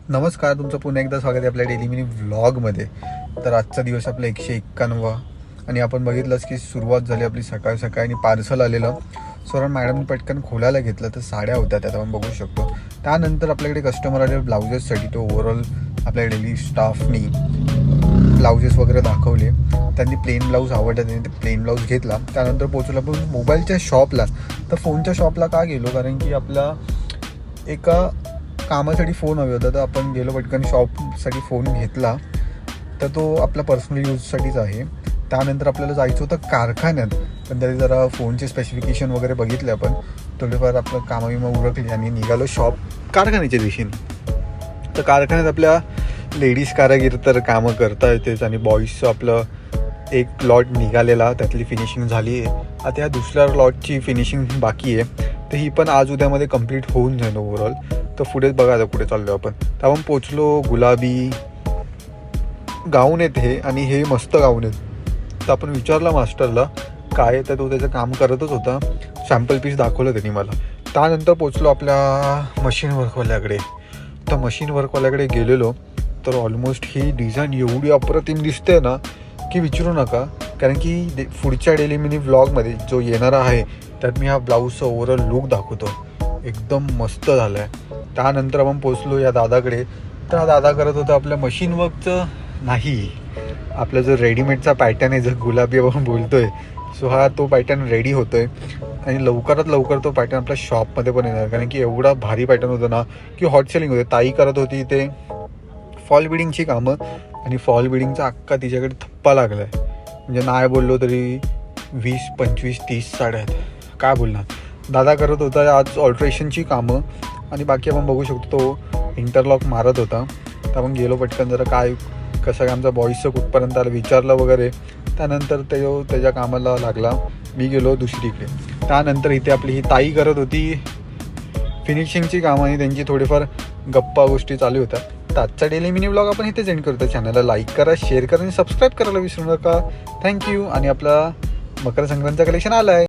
नमस्कार, तुमचं पुन्हा एकदा स्वागत आहे आपल्या डेली मिनी व्लॉगमध्ये. तर आजचा दिवस आपला 191 आणि आपण बघितलंच की सुरुवात झाली आपली सकाळ आणि पार्सल आलेलं. सर मॅडमने पटकन खोलायला घेतलं तर साड्या होत्या, त्यात आपण बघू शकतो. त्यानंतर आपल्याकडे कस्टमर आले ब्लाउजेससाठी. तो ओव्हरऑल आपल्या डेली स्टाफनी ब्लाउजेस वगैरे दाखवले. त्यांनी प्लेन ब्लाऊज आवडला, त्यांनी ते प्लेन ब्लाऊज घेतला. त्यानंतर पोचलो आपण मोबाईलच्या शॉपला. तर फोनच्या शॉपला का गेलो, कारण की आपला एका कामासाठी फोन हवे होता. तर आपण गेलो पटकन शॉपसाठी फोन घेतला. तर तो आपला पर्सनल यूजसाठीच आहे. त्यानंतर आपल्याला जायचं होतं कारखान्यात, पण त्याचे जरा फोनचे स्पेसिफिकेशन वगैरे बघितले आपण. थोडेफार आपलं कामविमा उरकली आणि निघालो कारखान्याच्या दिशेने. तर कारखान्यात आपल्या लेडीज कारागीर तर कामं करता येतेच आणि बॉईजचं आपलं एक लॉट निघालेला, त्यातली फिनिशिंग झाली आहे. आता ह्या दुसऱ्या लॉटची फिनिशिंग बाकी आहे. तर ही पण आज उद्यामध्ये कंप्लीट होऊन जाईल ओव्हरऑल. तर पुढेच बघा आता पुढे चाललो आपण. तर आपण पोचलो. गुलाबी गाऊन आहेत हे, आणि हे मस्त गाऊन आहेत. तर आपण विचारलं मास्टरला काय, तर तो त्याचं काम करतच होता. सॅम्पल पीस दाखवलं त्यांनी मला. त्यानंतर पोचलो आपल्या मशीन वर्कवाल्याकडे. तर मशीन वर्कवाल्याकडे गेलेलो तर ऑलमोस्ट ही डिझाईन एवढी अप्रतिम दिसते ना की विचारू नका. कारण की पुढच्या डेली मिनी व्लॉगमध्ये जो येणारा आहे त्यात मी हा ब्लाऊजचा ओव्हरऑल लुक दाखवतो. एकदम मस्त झाला आहे. त्यानंतर आपण पोचलो या दादाकडे. तर हा दादा करत होता आपल्या मशीन वर्कचं नाही, आपला जो रेडीमेडचा पॅटर्न आहे, जो गुलाबी आपण बोलतोय, सो हा तो पॅटर्न रेडी होतोय आणि लवकरात लवकर तो पॅटर्न आपल्या शॉपमध्ये पण येणार. कारण की एवढा भारी पॅटर्न होतं ना की हॉट सेलिंग होते. ताई करत होती ते फॉल बिडिंगची कामं, आणि फॉल बिडिंगचा अख्खा तिच्याकडे थप्पा लागला आहे. म्हणजे नाही बोललो तरी 20, 25, 30 साड्या आहेत. काय बोलणार. दादा करत होता आज ऑल्ट्रेशनची कामं, आणि बाकी आपण बघू शकतो तो इंटरलॉक मारत होता. तर आपण गेलो पटकन, जरा काय कसं काय आमचा बॉईजचं कुठपर्यंत आलं विचारलं वगैरे. त्यानंतर त्याच्या कामाला लागला. मी गेलो दुसरीकडे. त्यानंतर इथे आपली ही ताई करत होती फिनिशिंगची कामं, आणि त्यांची थोडीफार गप्पा गोष्टी चालू होत्या. तर आजचा डेली मिनी ब्लॉग आपण इथेच एंड करतो. चॅनलला लाईक करा, शेअर करा आणि सबस्क्राईब करायला विसरू नका. थँक्यू. आणि आपला मकर संक्रांतचं कलेक्शन आलं आहे.